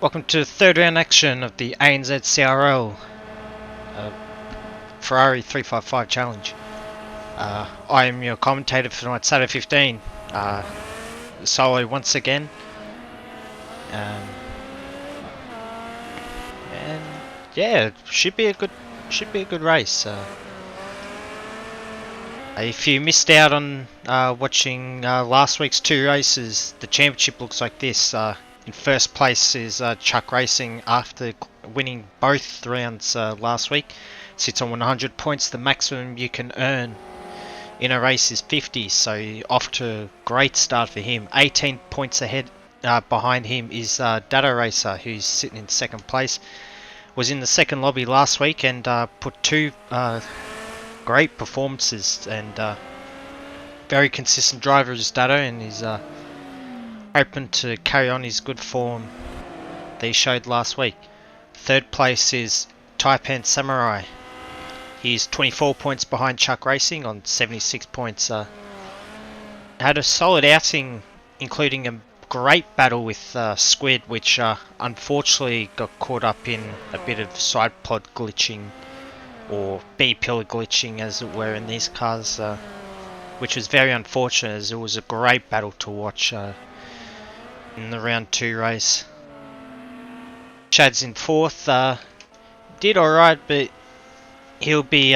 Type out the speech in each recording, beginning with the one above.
Welcome to the third round action of the ANZCRL Ferrari 355 Challenge. I am your commentator for tonight's Saturday 15. Solo once again. And yeah, should be a good race. If you missed out on watching last week's two races, the championship looks like this. In first place is Chuck Racing after winning both rounds last week. Sits on 100 points. The maximum you can earn in a race is 50, so off to a great start for him. 18 points ahead behind him is Data Racer, who's sitting in second place. Was in the second lobby last week and put two great performances, and very consistent driver is Data, and he's hoping to carry on his good form that he showed last week. Third place is Taipan Samurai. He's 24 points behind Chuck Racing on 76 points. Had a solid outing, including a great battle with Squid, which unfortunately got caught up in a bit of side pod glitching, or B-pillar glitching as it were, in these cars, which was very unfortunate, as it was a great battle to watch in the round 2 race. Chad's in fourth, did alright, but he'll be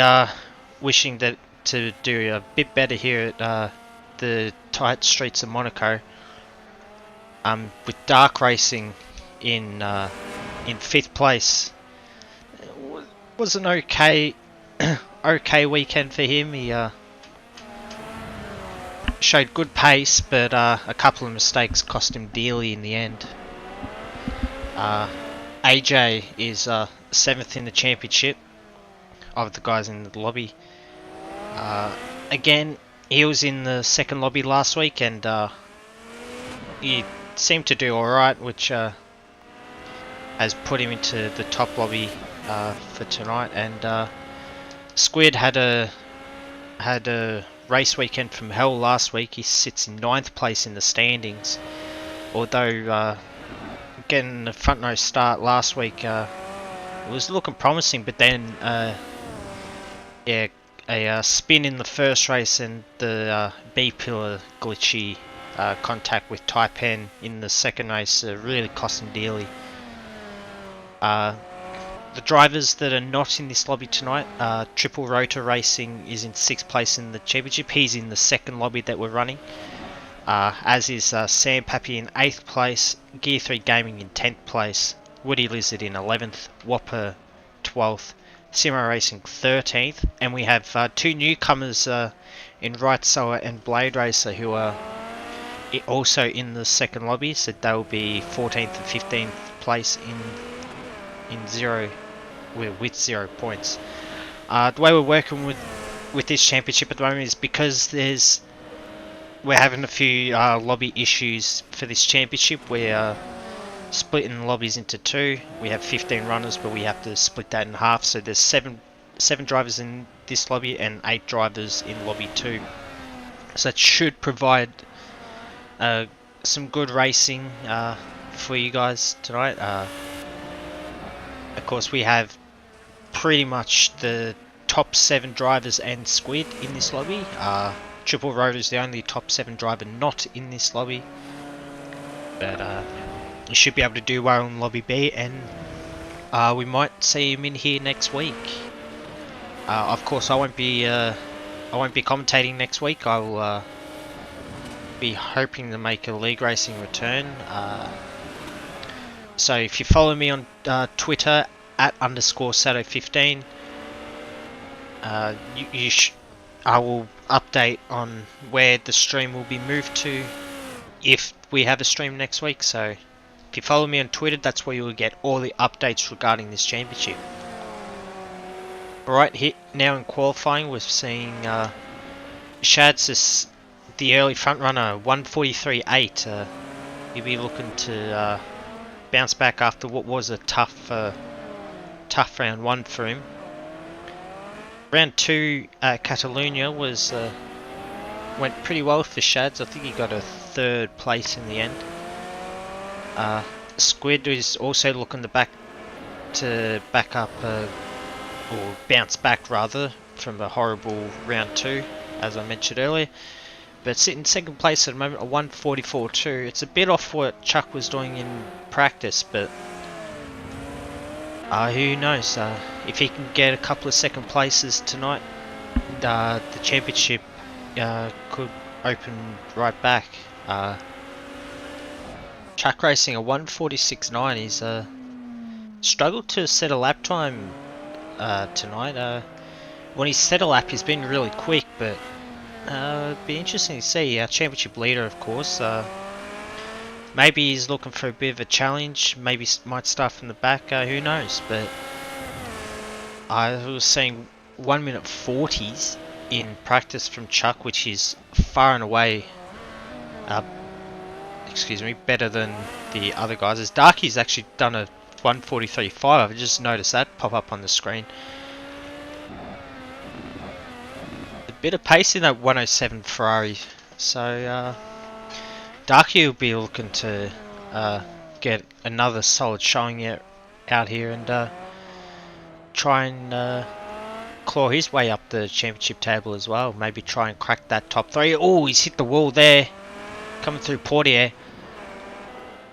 wishing to do a bit better here at the tight streets of Monaco. With Dark Racing in 5th place. It was an okay weekend for him. He showed good pace, but a couple of mistakes cost him dearly in the end. AJ is 7th in the championship of the guys in the lobby. Again, he was in the second lobby last week, and he seemed to do alright, which has put him into the top lobby for tonight. And Squid had a race weekend from hell last week. He sits in 9th place in the standings, although getting the front row start last week, it was looking promising, but then a spin in the first race and the B-pillar glitchy contact with Taipan in the second race really cost him dearly. The drivers that are not in this lobby tonight, Triple Rotor Racing is in 6th place in the championship. He's in the second lobby that we're running. As is Sam Pappy in 8th place, Gear 3 Gaming in 10th place, Woody Lizard in 11th, Whopper 12th, Simo Racing 13th, and we have two newcomers in Right Sower and Blade Racer, who are also in the second lobby, so they'll be 14th and 15th place in zero, with 0 points. The way we're working with this championship at the moment is because we're having a few lobby issues for this championship. We're splitting the lobbies into 2. We have 15 runners, but we have to split that in half. So there's seven drivers in this lobby and 8 drivers in lobby 2. So that should provide some good racing for you guys tonight. Of course, we have pretty much the top 7 drivers and Squid in this lobby. Triple Rotor is the only top 7 driver not in this lobby, but you should be able to do well in lobby B, and we might see him in here next week. Of course, I won't be commentating next week. I'll be hoping to make a league racing return. So if you follow me on Twitter at _Sato15, I will update on where the stream will be moved to if we have a stream next week. So if you follow me on Twitter, that's where you will get all the updates regarding this championship. Alright, here now in qualifying, we're seeing Shad's the early front runner, 143.8. He'll be looking to bounce back after what was a tough round 1 for him. Round 2 at Catalunya went pretty well for Shads. I think he got a 3rd place in the end. Squid is also looking to back up, or bounce back rather, from a horrible round 2, as I mentioned earlier. But sitting second place at the moment, a 1:44.2. It's a bit off what Chuck was doing in practice, but who knows? If he can get a couple of second places tonight, the championship could open right back. Chuck racing a 1:46.9. He's struggled to set a lap time tonight. When he's set a lap, he's been really quick, but it'd be interesting to see. Our championship leader, of course. Maybe he's looking for a bit of a challenge. Maybe might start from the back. Who knows? But I was seeing 1 minute 40s in practice from Chuck, which is far and away, better than the other guys. As Darky's actually done a 1:43.5. I've just noticed that pop up on the screen. A bit of pace in that 107 Ferrari. So Darky will be looking to get another solid showing out here and try and claw his way up the championship table as well. Maybe try and crack that top 3. Oh, he's hit the wall there. Coming through Portier.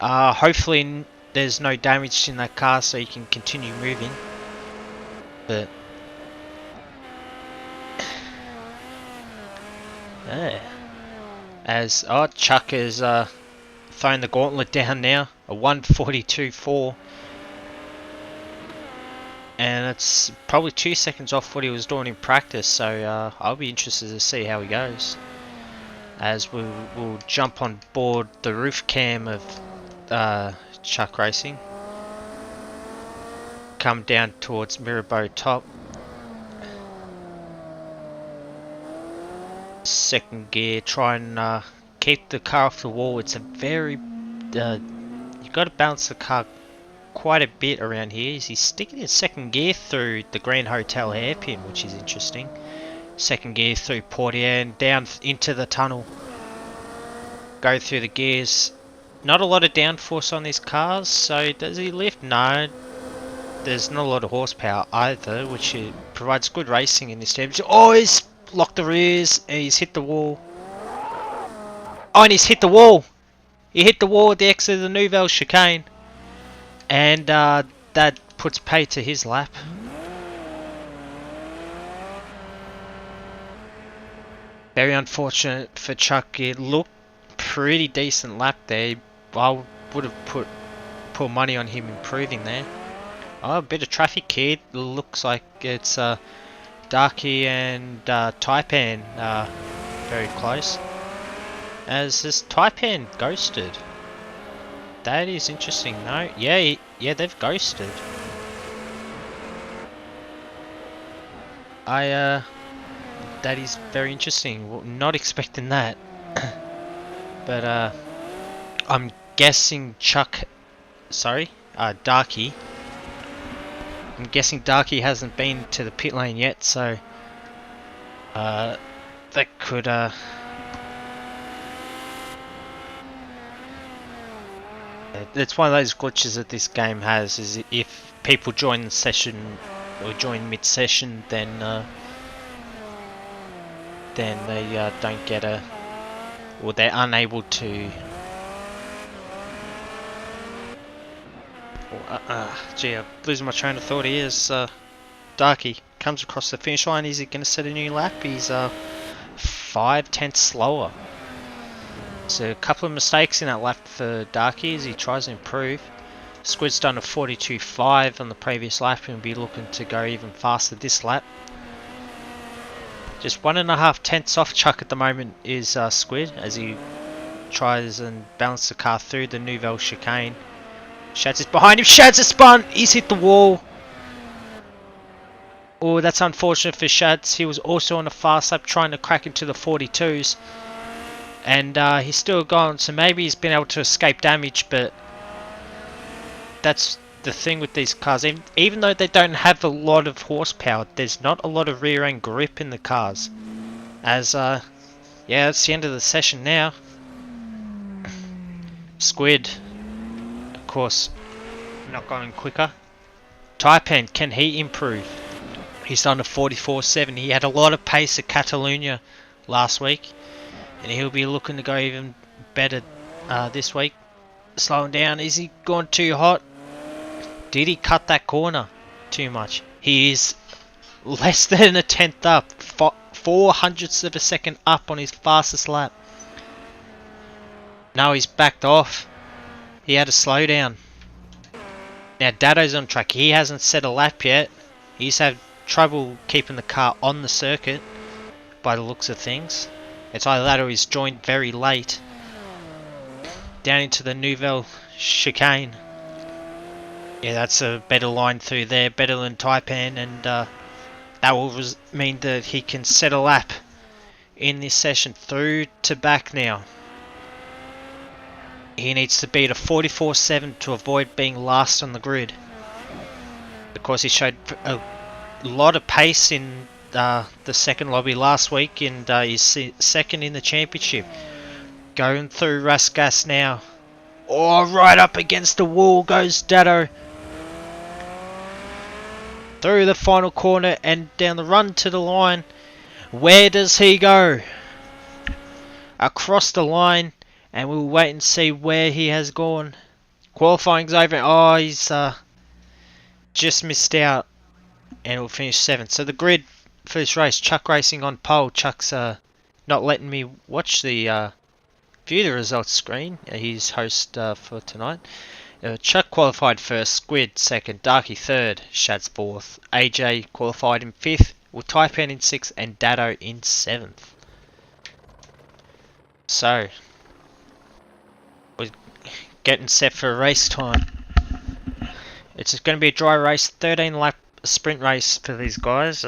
Hopefully there's no damage in that car so he can continue moving. But yeah. As Chuck is throwing the gauntlet down now, a 1:42.4, and it's probably 2 seconds off what he was doing in practice. So I'll be interested to see how he goes. As we'll jump on board the roof cam of Chuck Racing, come down towards Mirabeau Top. Second gear, try and keep the car off the wall. It's a very you've got to balance the car quite a bit around here. He's sticking in second gear through the Grand Hotel hairpin, which is interesting. Second gear through Portier and down into the tunnel. Go through the gears. Not a lot of downforce on these cars, so does he lift? No. There's not a lot of horsepower either, which provides good racing in this championship. Oh, he's locked the rears, and he's hit the wall. Oh, and he's hit the wall! He hit the wall at the exit of the Nouvelle chicane. And that puts pay to his lap. Very unfortunate for Chuck. It looked pretty decent lap there. I would have put money on him improving there. Oh, a bit of traffic here. Looks like it's Darky and Taipan very close. As this Taipan ghosted. That is interesting. No, yeah, they've ghosted. That is very interesting. Well, not expecting that. But I'm guessing Darky. I'm guessing Darky hasn't been to the pit lane yet, so that could it's one of those glitches that this game has, is if people join the session or join mid-session, then they don't get or they're unable to. Gee, I'm losing my train of thought here. Darky comes across the finish line. Is he going to set a new lap? He's 5/10 slower. So a couple of mistakes in that lap for Darky as he tries to improve. Squid's done a 42.5 on the previous lap and will be looking to go even faster this lap. Just 1.5 tenths off Chuck at the moment is Squid as he tries and balances the car through the Nouvelle chicane. Shads is behind him. Shads has spun. He's hit the wall. Oh, that's unfortunate for Shads. He was also on a fast lap trying to crack into the 42s. And he's still gone, so maybe he's been able to escape damage, but that's the thing with these cars. Even though they don't have a lot of horsepower, there's not a lot of rear end grip in the cars. As, yeah, it's the end of the session now. Squid, of course, not going quicker. Taipan, can he improve? He's done a 44.7. He had a lot of pace at Catalunya last week, and he'll be looking to go even better this week. Slowing down. Is he gone too hot? Did he cut that corner too much? He is less than a tenth up. 400ths of a second up on his fastest lap. Now he's backed off. He had to slow down. Now Dado's on track. He hasn't set a lap yet. He's had trouble keeping the car on the circuit by the looks of things. It's either that or he's joined very late. Down into the Nouvelle chicane. Yeah, that's a better line through there, better than Taipan, and that will mean that he can set a lap in this session through to back now. He needs to beat a 44.7 to avoid being last on the grid. Of course, he showed a lot of pace in the second lobby last week, and he's second in the championship. Going through Rasgas now. Oh, right up against the wall goes Dado. Through the final corner and down the run to the line. Where does he go? Across the line, and we'll wait and see where he has gone. Qualifying's over. Oh, he's just missed out, and we'll finish 7th. So the grid for this race, Chuck Racing on pole. Chuck's not letting me watch the view the results screen. He's host for tonight. Chuck qualified first, Squid second, Darky third, Shads fourth, AJ qualified in 5th, with Taipan in 6th and Dado in 7th. So, we're getting set for race time. It's going to be a dry race, 13 lap sprint race for these guys.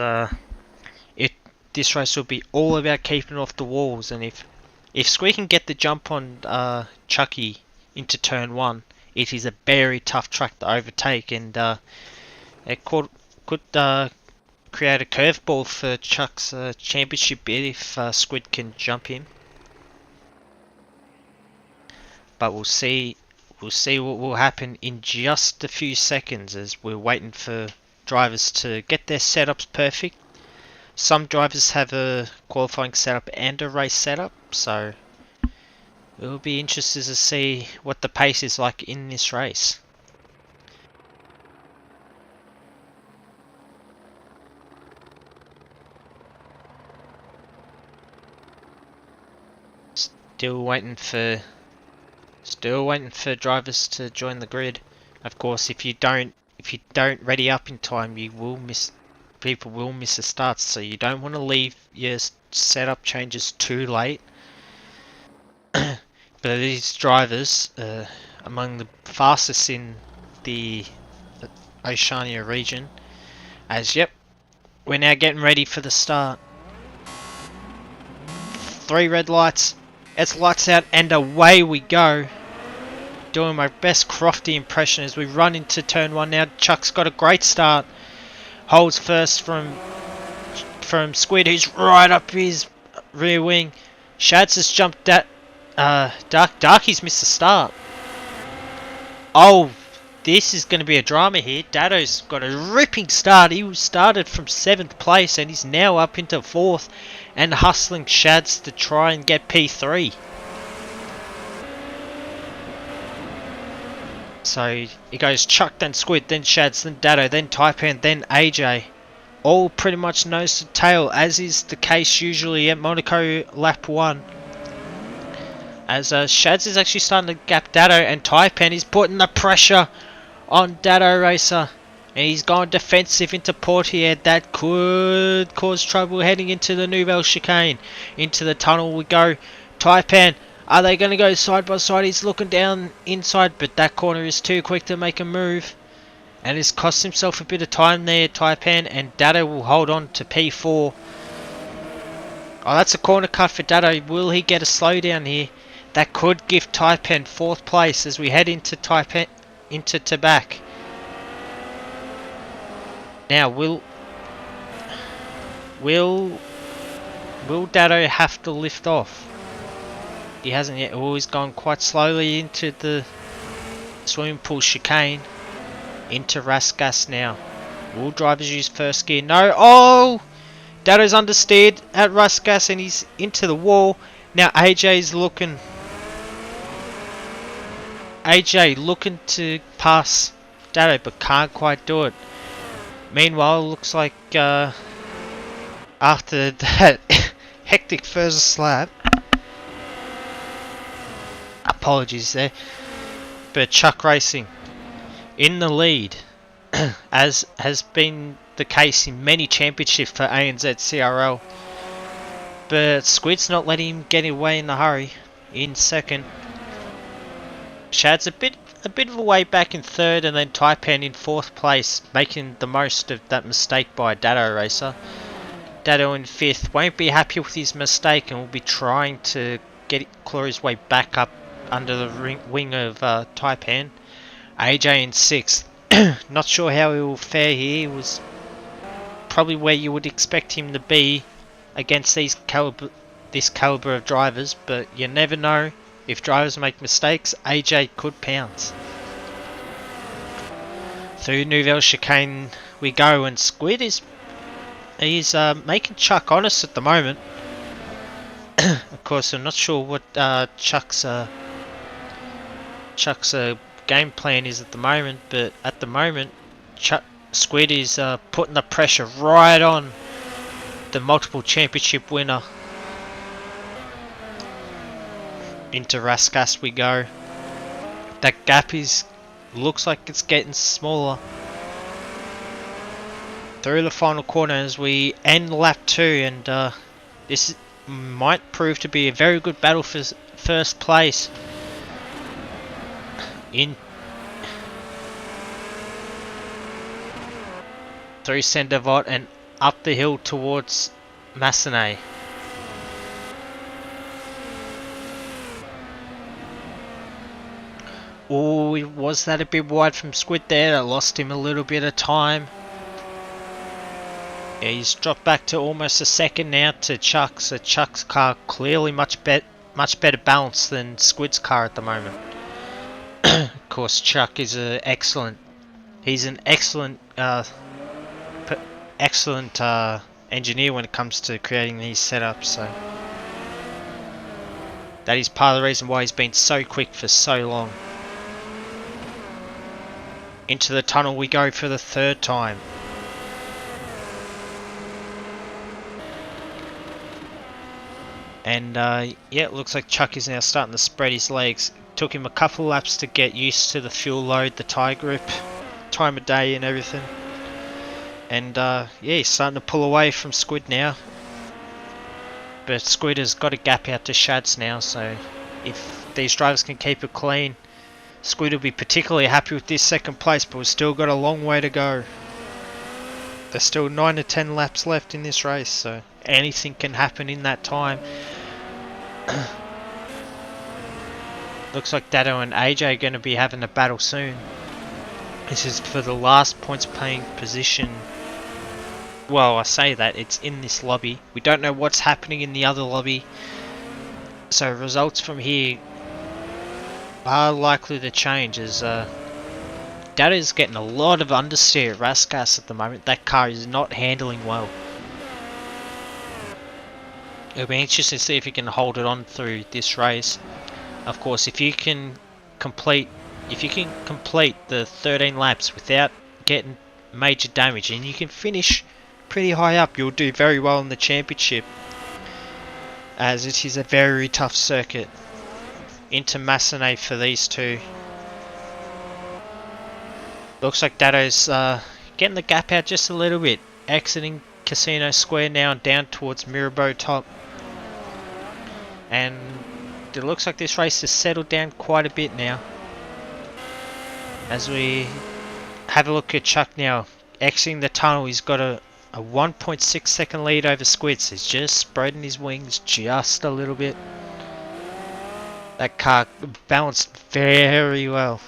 This race will be all about keeping off the walls, and if Squid can get the jump on Chucky into turn 1, it is a very tough track to overtake, and it could create a curveball for Chuck's championship bid if Squid can jump him. But we'll see what will happen in just a few seconds as we're waiting for drivers to get their setups perfect. Some drivers have a qualifying setup and a race setup, so it'll be interesting to see what the pace is like in this race. Still waiting for drivers to join the grid. Of course, if you don't ready up in time, people will miss the starts, so you don't want to leave your setup changes too late. But these drivers, among the fastest in the Oceania region, we're now getting ready for the start. 3 red lights, it's lights out and away we go. Doing my best Crofty impression as we run into turn 1 now. Chuck's got a great start. Holds first from Squid, who's right up his rear wing. Shads has jumped at Darky's missed the start. Oh, this is going to be a drama here. Dado's got a ripping start. He started from 7th place and he's now up into 4th and hustling Shads to try and get P3. So he goes Chuck, then Squid, then Shads, then Dado, then Taipan, then AJ. All pretty much nose to tail, as is the case usually at Monaco lap 1. As Shads is actually starting to gap Dado, and Taipan is putting the pressure on Dado Racer. And he's going defensive into Portier. That could cause trouble heading into the Nouvelle chicane. Into the tunnel we go. Taipan, are they going to go side by side? He's looking down inside, but that corner is too quick to make a move. And has cost himself a bit of time there, Taipan, and Dado will hold on to P4. Oh, that's a corner cut for Dado. Will he get a slowdown here? That could give Taipan 4th place as we head into Tabac. Now, will Dado have to lift off? He hasn't yet. Oh, he's gone quite slowly into the swimming pool chicane into Raskas now. Will drivers use first gear? No. Oh! Dato's understeered at Raskas and he's into the wall. Now AJ looking to pass Dato but can't quite do it. Meanwhile, looks like after that hectic first lap, apologies there, but Chuck Racing in the lead, as has been the case in many championships for ANZCRL. But Squid's not letting him get away in a hurry. In second, Shad's a bit of a way back in third, and then Taipan in fourth place, making the most of that mistake by Dato Racer. Dato in fifth won't be happy with his mistake and will be trying to claw his way back up under the wing of Taipan. AJ in sixth. Not sure how he will fare here. He was probably where you would expect him to be against this caliber of drivers, but you never know. If drivers make mistakes, AJ could pounce. Through Nouvelle Chicane we go, and Squid is making Chuck honest at the moment. Of course, I'm not sure what Chuck's game plan is at the moment, but at the moment, Squid is putting the pressure right on the multiple championship winner. Into Raskas we go. That gap looks like it's getting smaller. Through the final corner as we end lap 2, and this might prove to be a very good battle for first place. Through Sendavot and up the hill towards Massenet. Oh, was that a bit wide from Squid there? That lost him a little bit of time. Yeah, he's dropped back to almost a second now to Chuck. So Chuck's car clearly much better balanced than Squid's car at the moment. Of course, Chuck is he's an excellent engineer when it comes to creating these setups. So that is part of the reason why he's been so quick for so long. Into the tunnel we go for the third time. And yeah, it looks like Chuck is now starting to spread his legs. Took him a couple laps to get used to the fuel load, the tyre grip, time of day and everything. And yeah, he's starting to pull away from Squid now. But Squid has got a gap out to Shads now, so if these drivers can keep it clean, Squid will be particularly happy with this second place, but we've still got a long way to go. There's still 9 to 10 laps left in this race, so anything can happen in that time. Looks like Dato and AJ are going to be having a battle soon. This is for the last points paying position. Well, I say that, it's in this lobby. We don't know what's happening in the other lobby. So results from here are likely to change, as Dato's getting a lot of understeer at Raskas at the moment. That car is not handling well. It'll be interesting to see if he can hold it on through this race. Of course, if you can complete the 13 laps without getting major damage, and you can finish pretty high up, you'll do very well in the championship, as it is a very tough circuit. Into Massenet for these two. Looks like Dato's getting the gap out just a little bit, exiting Casino Square now and down towards Mirabeau Top. And it looks like this race has settled down quite a bit now. As we have a look at Chuck now, exiting the tunnel, he's got a 1.6 second lead over Squids. He's just spreading his wings just a little bit. That car balanced very well.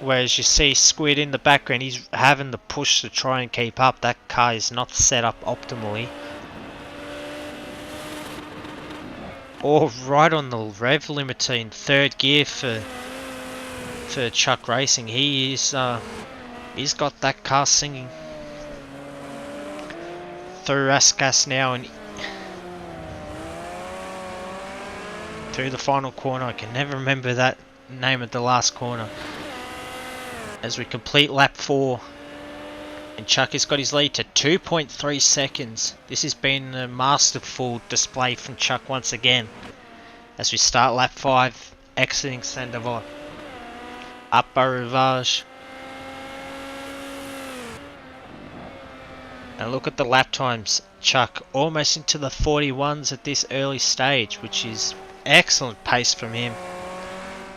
Whereas you see Squid in the background, he's having to push to try and keep up. That car is not set up optimally. Or right on the rev limiter in third gear for for Chuck Racing. He's got that car singing. Through Raskas now and through the final corner. I can never remember that name of the last corner. As we complete lap 4. And Chuck has got his lead to 2.3 seconds. This has been a masterful display from Chuck once again. As we start lap 5, exiting Sandoval. Up Beau Rivage. And look at the lap times. Chuck almost into the 41s at this early stage, which is excellent pace from him.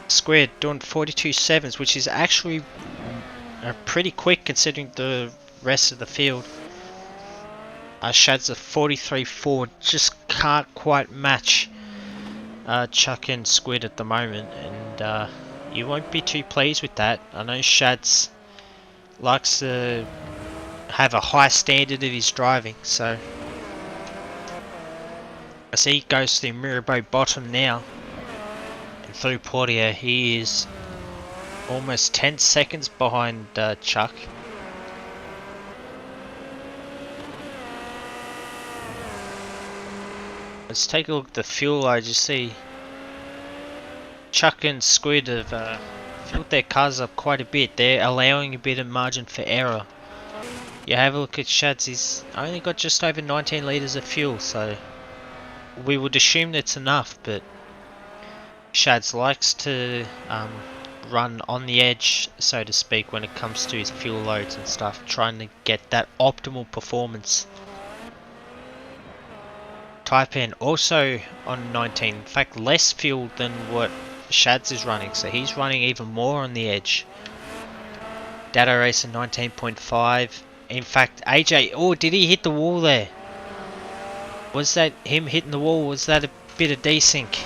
Squared doing 42.7s, which is actually pretty quick considering the rest of the field. Shad's a 43.4, just can't quite match Chuck and Squid at the moment, and you won't be too pleased with that. I know Shad's likes to have a high standard of his driving, so as he goes through Mirabeau bottom now and through Portier, he is almost 10 seconds behind Chuck. Let's take a look at the fuel load. You see Chuck and Squid have filled their cars up quite a bit. They're allowing a bit of margin for error. You have a look at Shad's, he's only got just over 19 litres of fuel, so we would assume that's enough, but Shad's likes to run on the edge, so to speak, when it comes to his fuel loads and stuff, trying to get that optimal performance. Taipan also on 19, in fact less fuel than what Shad's is running, so he's running even more on the edge. Dado Racer 19.5. In fact, AJ, oh, did he hit the wall there? Was that him hitting the wall? Was that a bit of desync?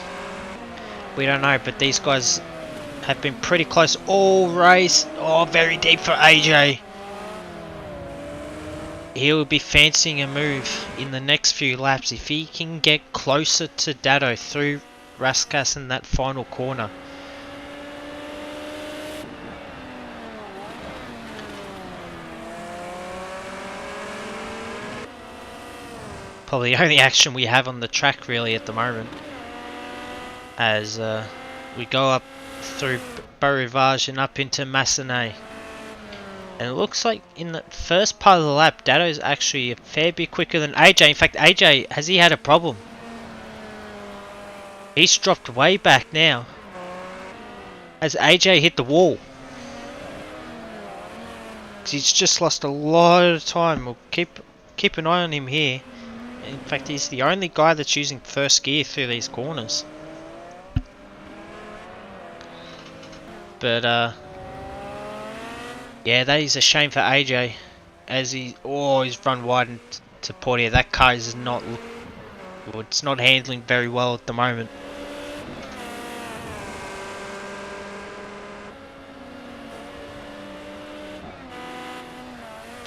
We don't know, but these guys have been pretty close all race. Oh, very deep for AJ. He'll be fancying a move in the next few laps if he can get closer to Dado through Raskas in that final corner. Probably the only action we have on the track really at the moment, as we go up through Beau Rivage and up into Massenet. And it looks like in the first part of the lap, Dado's actually a fair bit quicker than AJ. In fact, AJ, has he had a problem? He's dropped way back now, as AJ hit the wall. He's just lost a lot of time. We'll keep an eye on him here. In fact, he's the only guy that's using first gear through these corners. But yeah, that is a shame for AJ, as he's run wide into Portier. That car is not, well, it's not handling very well at the moment.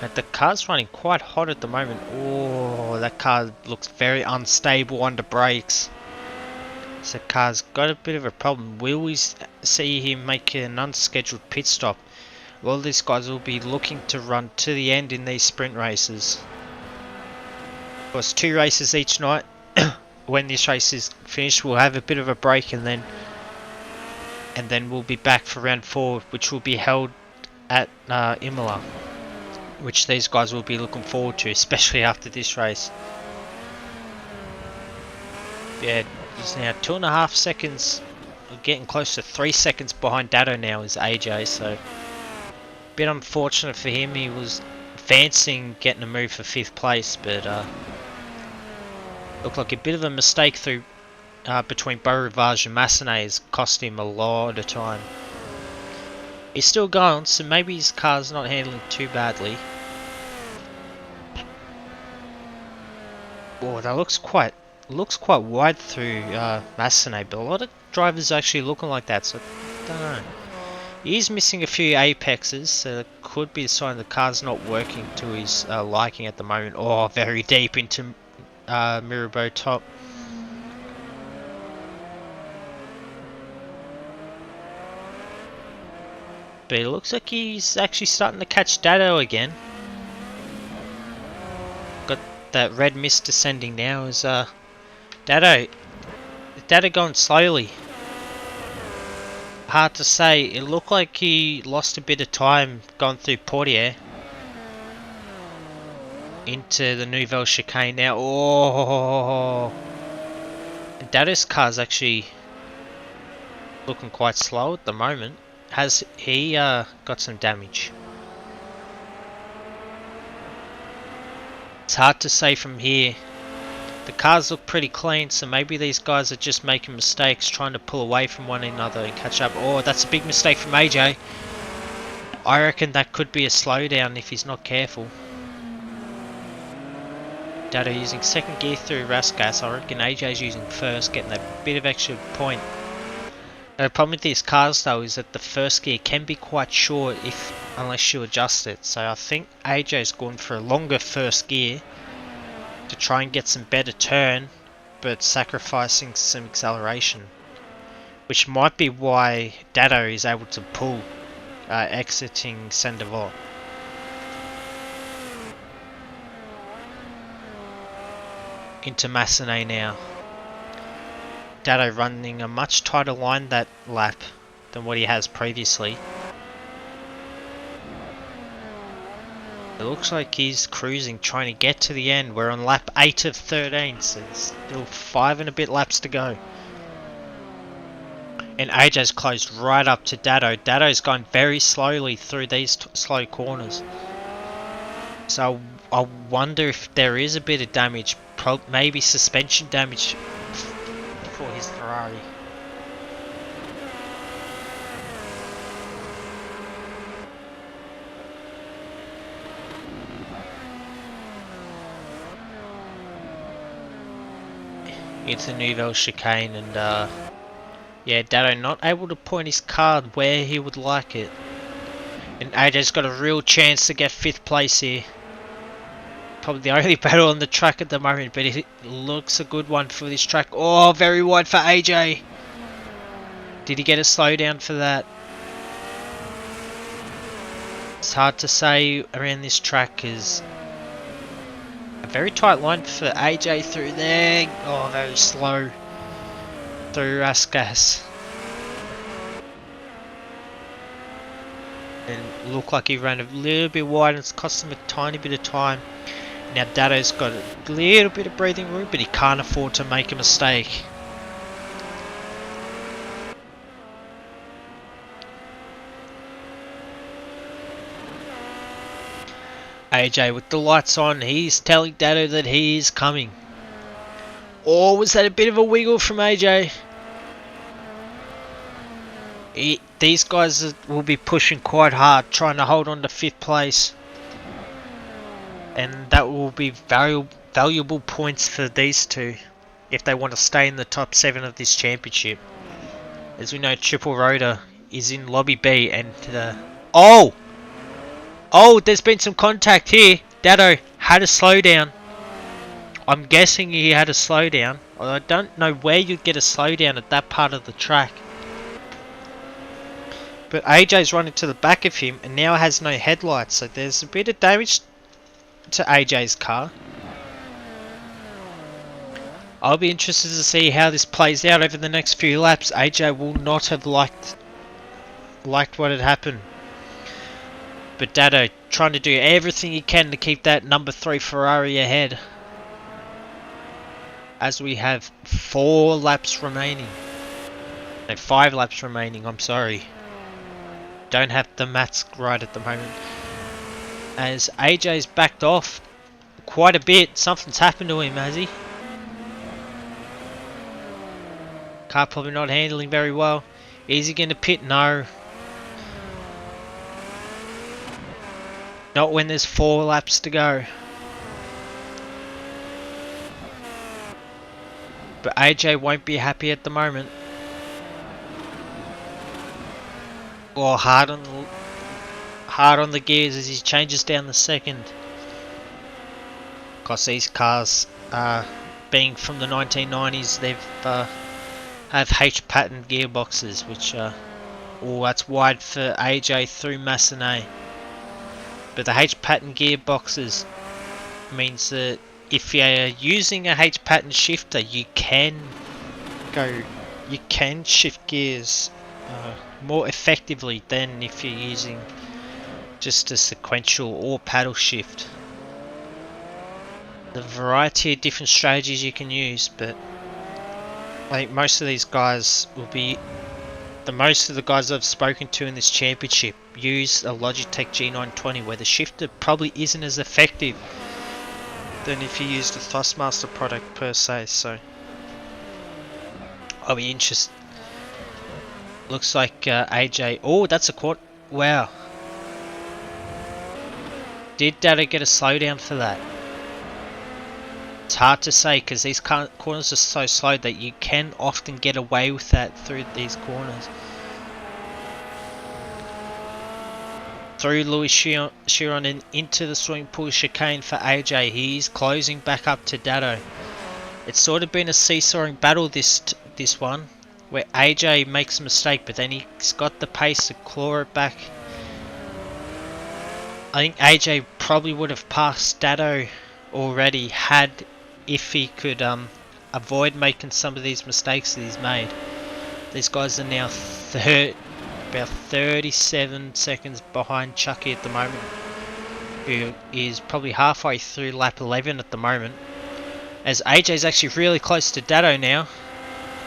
But the car's running quite hot at the moment. Oh, that car looks very unstable under brakes. So the car's got a bit of a problem. Will we see him make an unscheduled pit stop? Well, these guys will be looking to run to the end in these sprint races. Of course, 2 races each night. When this race is finished, we'll have a bit of a break, and then we'll be back for round 4, which will be held at Imola, which these guys will be looking forward to, especially after this race. Yeah, he's now 2.5 seconds, getting close to 3 seconds behind Dado now is AJ, so bit unfortunate for him. He was fancying getting a move for 5th place, but looked like a bit of a mistake through between Beau Rivage and Massenet has cost him a lot of time. He's still going, so maybe his car's not handling too badly. Oh, that looks quite wide through Massenet, but a lot of drivers are actually looking like that, so I don't know. He's missing a few apexes, so that could be a sign the car's not working to his liking at the moment. Oh, very deep into Mirabeau top. But it looks like he's actually starting to catch Dado again. Got that red mist descending now. Is Dado going slowly? Hard to say. It looked like he lost a bit of time going through Portier into the Nouvelle chicane now. Oh, Dado's car's actually looking quite slow at the moment. Has he got some damage? It's hard to say from here. The cars look pretty clean, so maybe these guys are just making mistakes, trying to pull away from one another and catch up. Oh, that's a big mistake from AJ. I reckon that could be a slowdown if he's not careful. Dado using second gear through Rasgas. I reckon AJ's using first, getting that bit of extra point. The problem with these cars though is that the first gear can be quite short unless you adjust it. So I think AJ's going for a longer first gear to try and get some better turn, but sacrificing some acceleration, which might be why Dado is able to pull, exiting Sandoval. Into Massenet now. Dado running a much tighter line that lap than what he has previously. It looks like he's cruising, trying to get to the end. We're on lap 8 of 13, so there's still 5 and a bit laps to go. And AJ's closed right up to Dado. Dado's gone very slowly through these slow corners. So I wonder if there is a bit of damage, maybe suspension damage for his Ferrari. It's a Nouvelle chicane, and yeah, Dado not able to point his card where he would like it. And AJ's got a real chance to get 5th place here. Probably the only battle on the track at the moment, but it looks a good one for this track. Oh, very wide for AJ. Did he get a slowdown for that? It's hard to say around this track because a very tight line for AJ through there. Oh, very slow through Rasgas. And looked like he ran a little bit wide and it's cost him a tiny bit of time. Now Dado's got a little bit of breathing room, but he can't afford to make a mistake. AJ with the lights on, he's telling Dado that he is coming. Or was that a bit of a wiggle from AJ? These guys will be pushing quite hard, trying to hold on to 5th place. And that will be valuable points for these two if they want to stay in the top 7 of this championship. As we know, Triple Rotor is in Lobby B and... Oh! Oh, there's been some contact here. Dado had a slowdown. I'm guessing he had a slowdown. I don't know where you'd get a slowdown at that part of the track. But AJ's running to the back of him and now has no headlights, so there's a bit of damage to AJ's car. I'll be interested to see how this plays out over the next few laps. AJ will not have liked what had happened. But Dado trying to do everything he can to keep that number 3 Ferrari ahead. As we have 4 laps remaining. No, 5 laps remaining, I'm sorry. Don't have the maths right at the moment. As AJ's backed off quite a bit. Something's happened to him, has he? Car probably not handling very well. Is he going to pit? No. Not when there's 4 laps to go. But AJ won't be happy at the moment. Or hard on the gears as he changes down the second. Because these cars, being from the 1990s, they've have H pattern gearboxes, which Oh, that's wide for AJ through Massenet. But the H pattern gearboxes means that if you're using a H pattern shifter, you can shift gears more effectively than if you're using just a sequential or paddle shift. The variety of different strategies you can use, but I think most of these guys will be most of the guys I've spoken to in this championship use a Logitech G920, where the shifter probably isn't as effective than if you used a Thrustmaster product per se. So I'll be interested. Looks like AJ. Oh, that's a quad. Wow. Did Dado get a slowdown for that? It's hard to say because these corners are so slow that you can often get away with that through these corners. Through Louis Chiron and into the swimming pool chicane for AJ. He's closing back up to Dado. It's sort of been a seesawing battle this one, where AJ makes a mistake, but then he's got the pace to claw it back. I think AJ probably would have passed Dado already if he could avoid making some of these mistakes that he's made. These guys are now about 37 seconds behind Chucky at the moment, who is probably halfway through lap 11 at the moment. As AJ's actually really close to Dado now.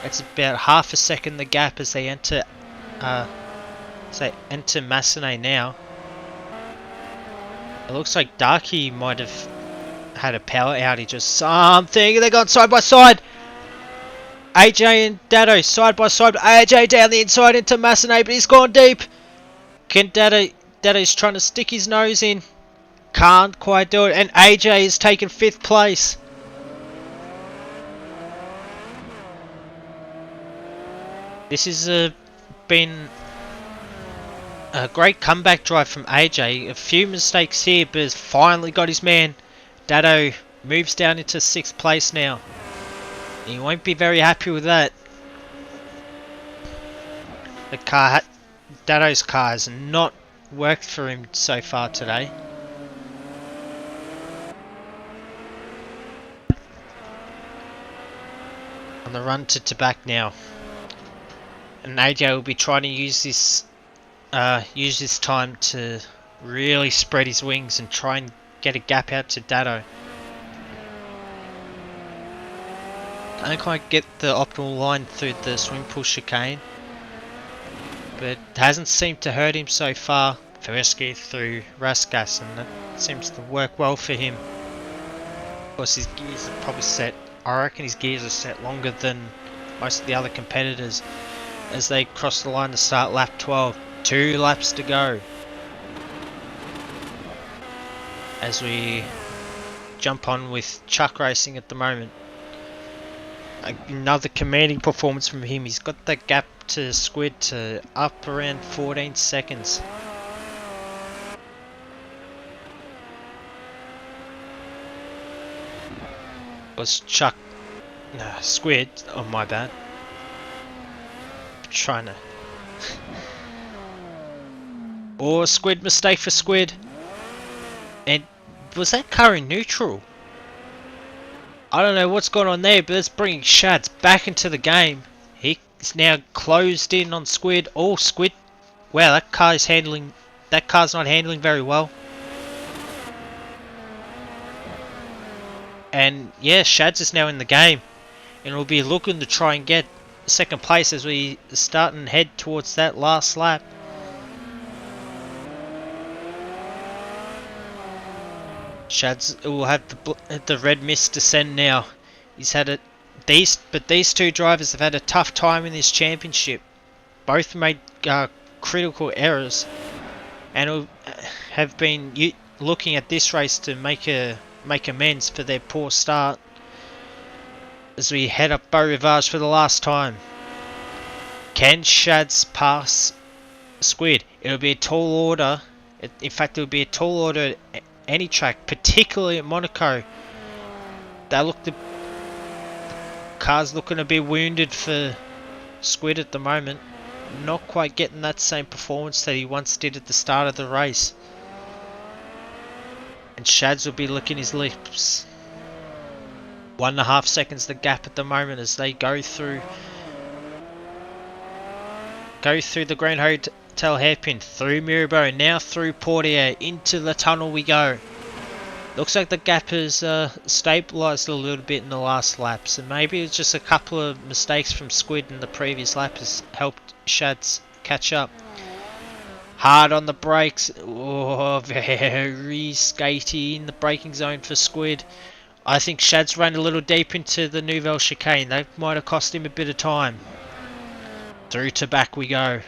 It's about half a second the gap as they enter Massenet now. It looks like Darky might have had a power outage or something. They got side by side. AJ and Dado side by side. AJ down the inside into Massenet, but he's gone deep. Dado's trying to stick his nose in. Can't quite do it. And AJ is taking 5th place. This has been a great comeback drive from AJ. A few mistakes here, but has finally got his man. Dado moves down into 6th place now. He won't be very happy with that. Dado's car has not worked for him so far today. On the run to Tabac now. And AJ will be trying to use this time to really spread his wings and try and get a gap out to Dado. Can't quite get the optimal line through the swim pool chicane, but hasn't seemed to hurt him so far. First gear through Raskas, and that seems to work well for him. Of course, his gears are probably set. I reckon his gears are set longer than most of the other competitors as they cross the line to start lap 12. 2 laps to go. As we jump on with Chuck Racing at the moment. Another commanding performance from him. He's got that gap to Squid to up around 14 seconds. Was Squid, oh my bad. Trying to or Squid, mistake for Squid. And was that car in neutral? I don't know what's going on there, but it's bringing Shads back into the game. He's now closed in on Squid. Oh, Squid. Wow, that car's not handling very well. And yeah, Shads is now in the game. And we'll be looking to try and get 2nd place as we start and head towards that last lap. Shads will have the red mist descend now. He's had these 2 drivers have had a tough time in this championship. Both made critical errors, and have been looking at this race to make amends for their poor start. As we head up Beau Rivage for the last time. Can Shads pass Squid? It'll be a tall order. In fact, it'll be a tall order at any track, particularly at Monaco. The car's looking a bit wounded for Squid at the moment. not quite getting that same performance that he once did at the start of the race. And Shads will be licking his lips. 1.5 seconds the gap at the moment as they go through the Grand Hotel hairpin, through Mirabeau, now through Portier, into the tunnel we go. Looks like the gap has stabilised a little bit in the last lap, so maybe it's just a couple of mistakes from Squid in the previous lap has helped Shads catch up. Hard on the brakes, oh, very skatey in the braking zone for Squid. I think Shad's run a little deep into the Nouvelle chicane. That might have cost him a bit of time. Through to back we go.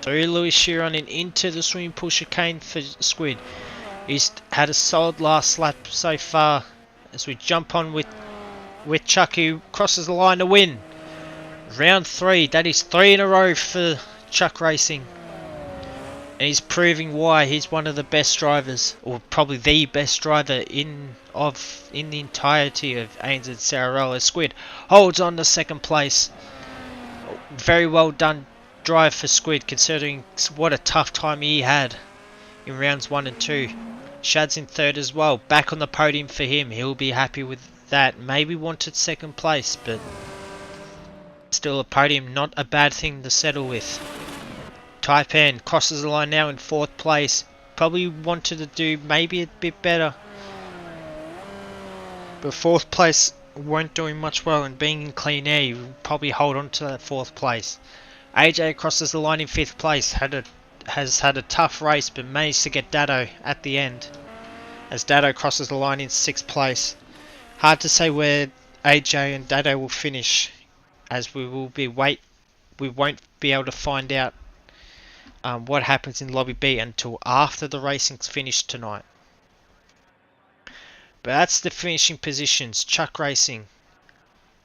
Through Louis Chiron and into the swimming pool chicane for Squid. He's had a solid last lap so far as we jump on with Chuck, who crosses the line to win. Round 3, that is 3 in a row for Chuck Racing. And he's proving why he's one of the best drivers, or probably the best driver in the entirety of ANZCRL. As Squid holds on to second place. Very well done drive for Squid, considering what a tough time he had in rounds 1 and 2. Shad's in third as well. Back on the podium for him. He'll be happy with that. Maybe wanted second place, but still a podium, not a bad thing to settle with. Taipan crosses the line now in 4th place. Probably wanted to do maybe a bit better, but 4th place weren't doing much well, and being in clean air, you will probably hold on to that 4th place. AJ crosses the line in 5th place. Has had a tough race, but managed to get Dado at the end, as Dado crosses the line in 6th place. Hard to say where AJ and Dado will finish, as we won't be able to find out what happens in Lobby B until after the racing's finished tonight. But that's the finishing positions. Chuck Racing,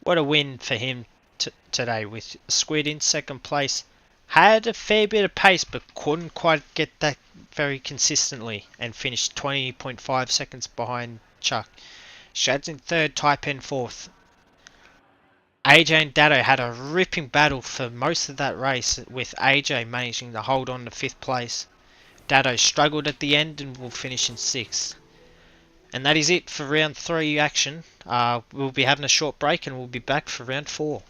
what a win for him today, with Squid in 2nd place. Had a fair bit of pace, but couldn't quite get that very consistently, and finished 20.5 seconds behind Chuck. Shad's in 3rd, Taipan 4th. AJ and Dado had a ripping battle for most of that race, with AJ managing to hold on to 5th place. Dado struggled at the end and will finish in 6th. And that is it for round 3 action. We'll be having a short break and we'll be back for round 4.